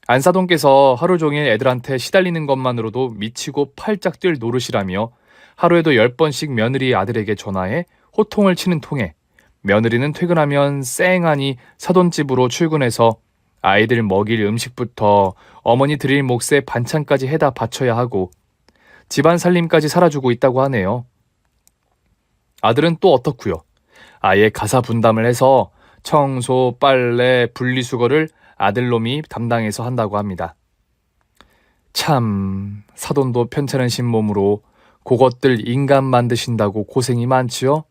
Speaker 1: 안사돈께서 하루 종일 애들한테 시달리는 것만으로도 미치고 팔짝 뛸 노릇이라며 하루에도 10번씩 며느리 아들에게 전화해 호통을 치는 통에 며느리는 퇴근하면 쌩하니 사돈집으로 출근해서 아이들 먹일 음식부터 어머니 드릴 몫의 반찬까지 해다 바쳐야 하고 집안 살림까지 살아주고 있다고 하네요. 아들은 또 어떻고요? 아예 가사 분담을 해서 청소, 빨래, 분리수거를 아들놈이 담당해서 한다고 합니다. 참, 사돈도 편찮으신 몸으로 그것들 인간 만드신다고 고생이 많지요?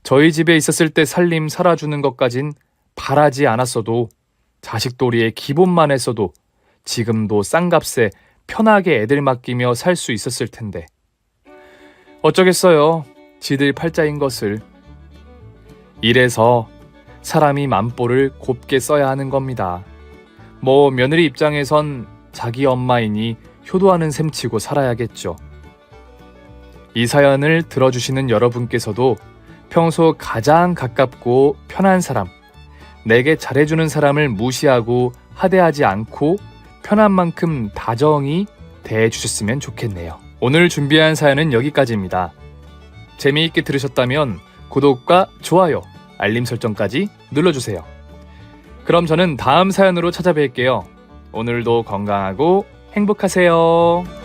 Speaker 1: 저희 집에 있었을 때 살림 살아주는 것까진 바라지 않았어도 자식도리의 기본만 했어도 지금도 싼값에 편하게 애들 맡기며 살 수 있었을 텐데. 어쩌겠어요. 지들 팔자인 것을. 이래서 사람이 만보를 곱게 써야 하는 겁니다. 뭐 며느리 입장에선 자기 엄마이니 효도하는 셈치고 살아야겠죠. 이 사연을 들어주시는 여러분께서도 평소 가장 가깝고 편한 사람, 내게 잘해주는 사람을 무시하고 하대하지 않고 편한 만큼 다정히 대해주셨으면 좋겠네요. 오늘 준비한 사연은 여기까지입니다. 재미있게 들으셨다면 구독과 좋아요, 알림 설정까지 눌러주세요. 그럼 저는 다음 사연으로 찾아뵐게요. 오늘도 건강하고 행복하세요.